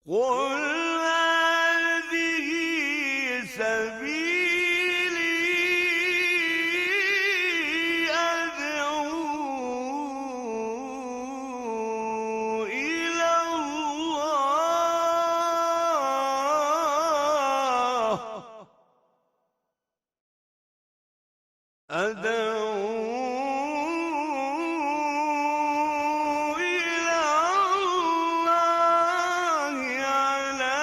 قل هذه سبيلي أدعو إلى الله على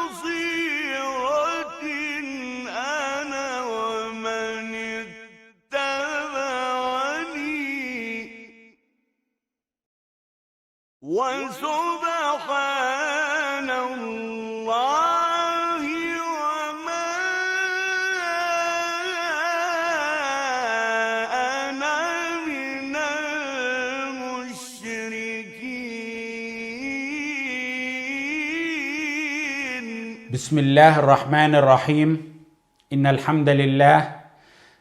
بصيرة أنا ومن اتبعني وسبحان الله وما أنا من المشركين. بسم الله الرحمن الرحيم. إن الحمد لله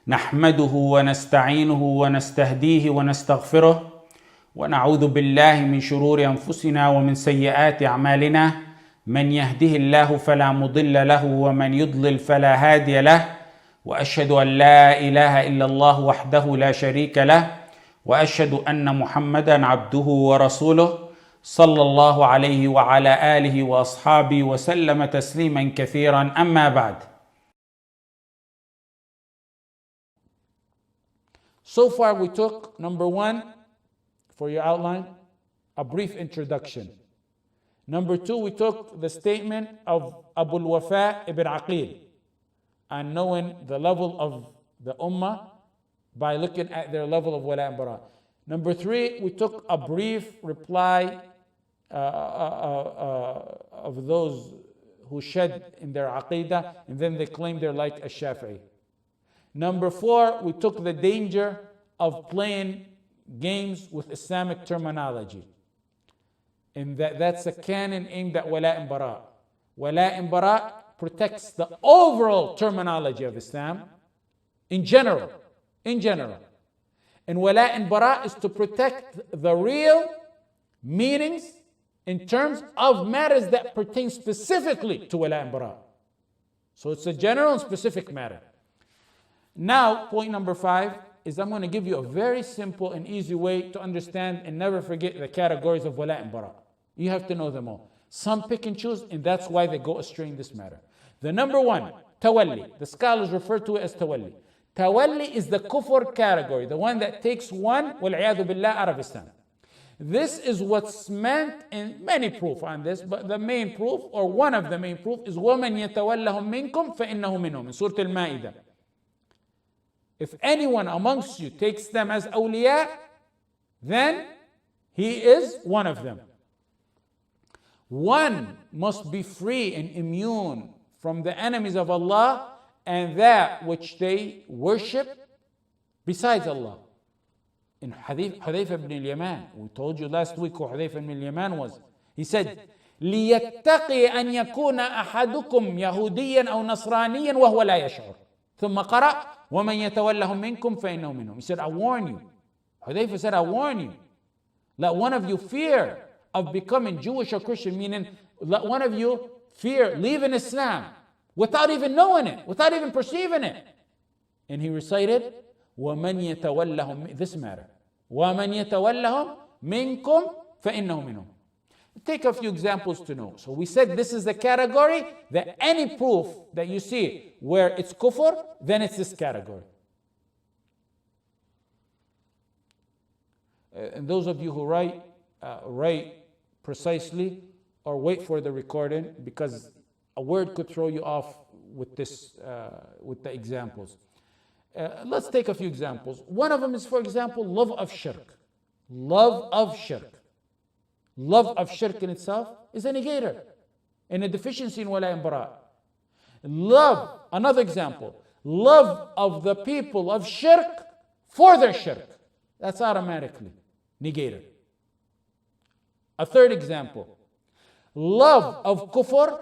نحمده ونستعينه ونستهديه ونستغفره ونعوذ بالله من شرور أنفسنا ومن سيئات أعمالنا. من يهده الله فلا مضل له ومن يضلل فلا هادي له، وأشهد أن لا إله إلا الله وحده لا شريك له، وأشهد أن محمدا عبده ورسوله صلى الله عليه وعلى آله وأصحابه وسلم تسليما كثيرا. أما بعد. So far we took, number one, for your outline, a brief introduction. Number two, we took the statement of Abu al-Wafa ibn Aqil and knowing the level of the ummah by looking at their level of wala and bara. Number three, we took a brief reply of those who shed in their aqidah and then they claim they're like a Shafi'i. Number four, we took the danger of playing games with Islamic terminology. And that's a canon aimed at wala and bara. Wala and bara protects the overall terminology of Islam in general. And wala and bara is to protect the real meanings in terms of matters that pertain specifically to wala and bara. So it's a general and specific matter. Now, point number 5 is I'm going to give you a very simple and easy way to understand and never forget the categories of wala and bara. You have to know them all. Some pick and choose, and that's why they go astray in this matter. The number one, Tawalli. The scholars refer to it as Tawalli. Tawalli is the kufr category, the one that takes one, wal-'iyadhu billah, out of Islam. This is what's meant in many proof on this, but the main proof, or one of the main proof, is وَمَنْ يَتَوَلَّهُمْ مِنْكُمْ فَإِنَّهُ مِنْهُمْ in Surah Al-Ma'idah. If anyone amongst you takes them as awliya, then he is one of them. One must be free and immune from the enemies of Allah and that which they worship besides Allah. In Hudayfa ibn al-Yaman, we told you last week who Hudayfa ibn al-Yaman was. He said, لِيَتَّقِي أَنْ يَكُونَ أَحَدُكُمْ يَهُودِيًّا أَوْ نَصْرَانِيًّا وَهُوَ لَا يَشْعُرُ ثم قرأ وَمَنْ يَتَوَلَّهُمْ مِنْكُمْ فَإِنَّهُ مِنْهُمْ. He said, I warn you. Hudayfa said, I warn you. Let one of you fear of becoming Jewish or Christian, meaning let one of you fear leaving Islam without even knowing it, without even perceiving it. And he recited, وَمَنْ يَتَوَلَّهُمْ, this matter. وَمَنْ يَتَوَلَّهُمْ مِنْكُمْ فَإِنَّهُ مِنْهُمْ. Take a few examples to know. So we said this is the category that any proof that you see where it's kufr, then it's this category. And those of you who write precisely or wait for the recording, because a word could throw you off with this, with the examples. Let's take a few examples. One of them is, for example, love of shirk. Love of shirk. Love of shirk in itself is a negator and a deficiency in wala and bara. Love, another example, love of the people of shirk for their shirk. That's automatically negator. A third example, love of kufr.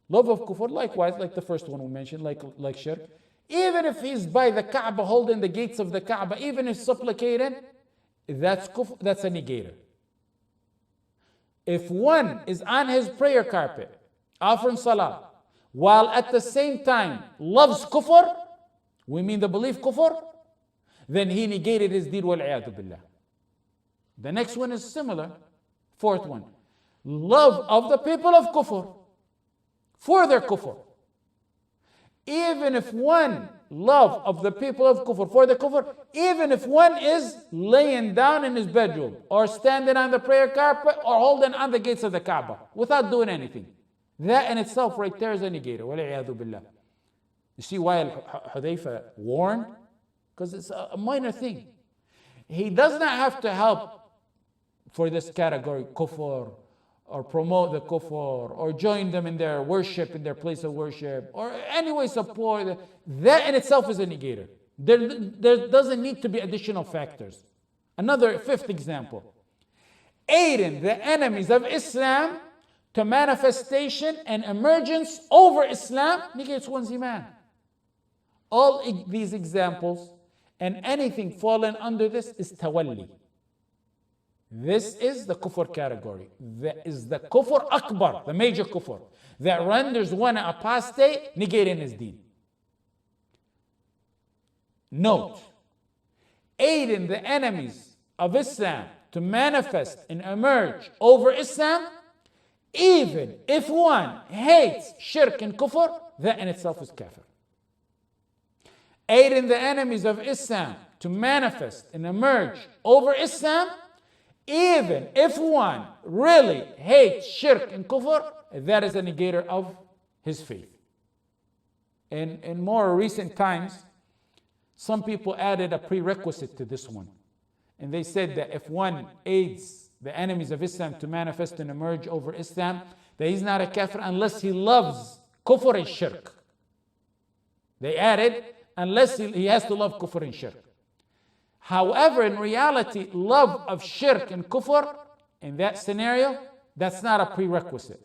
Love of kufr, likewise, like the first one we mentioned, like shirk. Even if he's by the Kaaba, holding the gates of the Kaaba, even if supplicating, that's kufr, that's a negator. if one is on his prayer carpet, offering salah, while at the same time loves kufr, we mean the belief kufr, then he negated his deed wal-'iyadhu billah. The next one is similar. Fourth one, love of the people of kufr for their kufr. Even if one love of the people of kufr for the kufr, even if one is laying down in his bedroom or standing on the prayer carpet or holding on the gates of the Kaaba without doing anything, that in itself right there is a negator. Wal-'iyadhu billah. You see why Hudayfa warned? Because it's a minor thing. He does not have to help for this category, kufr, or promote the kufr, or join them in their worship, in their place of worship, or anyway support. That in itself is a negator. There doesn't need to be additional factors. Another fifth example. Aiding the enemies of Islam to manifestation and emergence over Islam negates one's iman. All these examples and anything fallen under this is tawalli. This is the kufr category. That is the kufr akbar, the major kufr, that renders one apostate, negating his deed. Note, aiding the enemies of Islam to manifest and emerge over Islam, even if one hates shirk and kufr, that in itself is kafir. Aiding the enemies of Islam to manifest and emerge over Islam, even if one really hates shirk and kufr, that is a negator of his faith. In more recent times, some people added a prerequisite to this one. And they said that if one aids the enemies of Islam to manifest and emerge over Islam, that he's not a kafir unless he loves kufr and shirk. They added, unless he has to love kufr and shirk. However, in reality, love of shirk and kufr, in that scenario, that's not a prerequisite.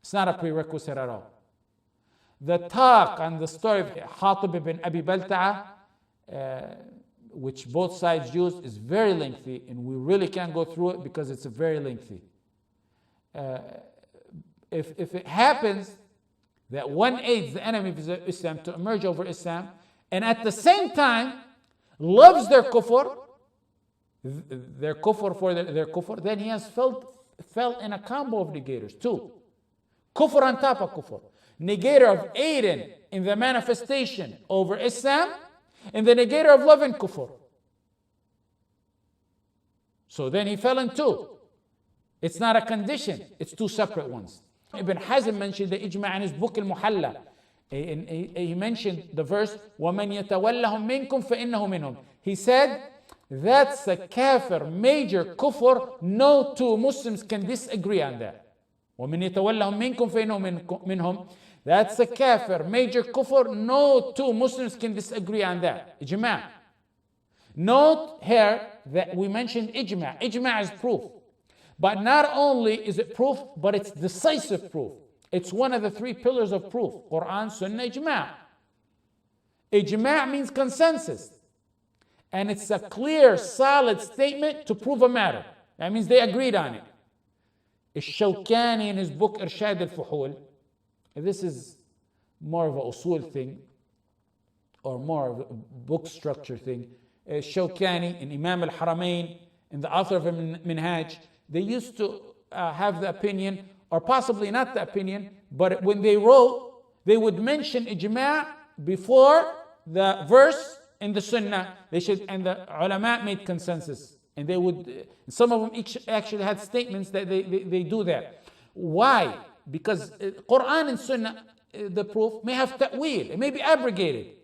It's not a prerequisite at all. The talk on the story of Hatib ibn Abi Balta'a, which both sides use, is very lengthy, and we really can't go through it because it's very lengthy. If it happens that one aids the enemy of Islam to emerge over Islam, and at the same time loves their kufr for their kufr, then he has fell in a combo of negators too. Kufr on top of kufr. Negator of aiding in the manifestation over Islam, and the negator of loving kufr. So then he fell in two. It's not a condition, it's two separate ones. Ibn Hazm mentioned the ijma' in his book Al-Muhalla. He mentioned the verse, وَمَنْ يَتَوَلَّهُمْ مِنْكُمْ فَإِنَّهُ مِنْهُمْ. He said, that's a kafir, major kufr. No two Muslims can disagree on that. وَمَنْ يَتَوَلَّهُمْ مِنْكُمْ فَإِنَّهُ مِنْهُمْ. That's a kafir, major kufr. No two Muslims can disagree on that. Ijma'. Note here that we mentioned ijma'. Ijma' is proof. But not only is it proof, but it's decisive proof. It's one of the three pillars of proof: Quran, Sunnah, Ijma'. Ijma' means consensus. And it's a clear, solid statement to prove a matter. That means they agreed on it. Shaykhani in his book Irshad al-Fuhul, this is more of a usoor thing, or more of a book structure thing. Shaykhani and Imam al-Haramain and the author of Minhaj, they used to have the opinion, or possibly not the opinion, but when they wrote, they would mention ijma' before the verse in the sunnah. They should, and the ulama made consensus, and they would, some of them actually had statements that they do that. Why? Because Quran and sunnah, the proof may have ta'wil, it may be abrogated.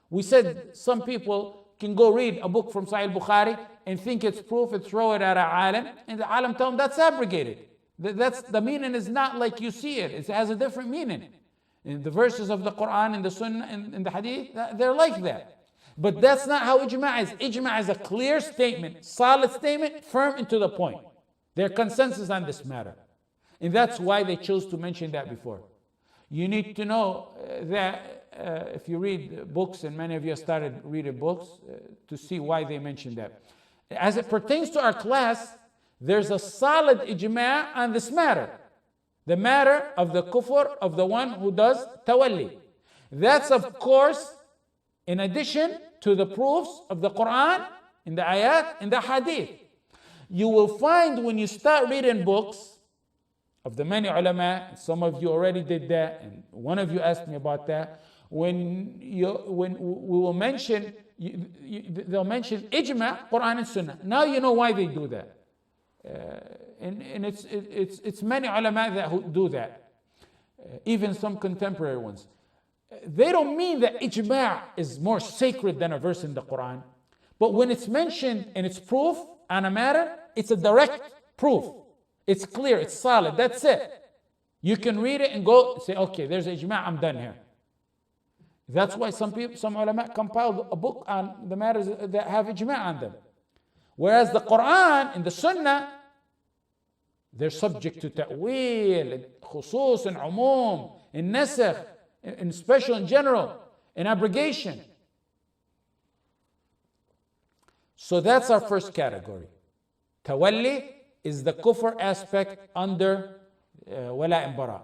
We said some people can go read a book from Sahih Bukhari and think it's proof and throw it at an alim, and the alim tell them that's abrogated. That's the meaning is not like you see it. It has a different meaning. In the verses of the Quran and the Sunnah and the Hadith, they're like that. But that's not how ijma' is. Ijma' is a clear statement, solid statement, firm and to the point. Their consensus on this matter. And that's why they chose to mention that before. You need to know that if you read books, and many of you have started reading books, to see why they mentioned that. As it pertains to our class, there's a solid ijma' on this matter. The matter of the kufr of the one who does tawalli. That's of course in addition to the proofs of the Quran, in the ayat, in the hadith. You will find when you start reading books of the many ulama, some of you already did that, and one of you asked me about that, when we will mention, they'll mention ijma, Quran and Sunnah. Now you know why they do that. And it's many ulama that do that, even some contemporary ones. They don't mean that ijma' is more sacred than a verse in the Quran, but when it's mentioned and it's proof on a matter, it's a direct proof. It's clear, it's solid, that's it. You can read it and go say, okay, there's ijma', I'm done here. That's why some ulama compiled a book on the matters that have ijma' on them. Whereas the Quran and the Sunnah, they're subject to ta'wil, khusus and umum, and nasakh, in special and general, in abrogation. So that's our first category. Tawalli is the kufr aspect under wala and bara.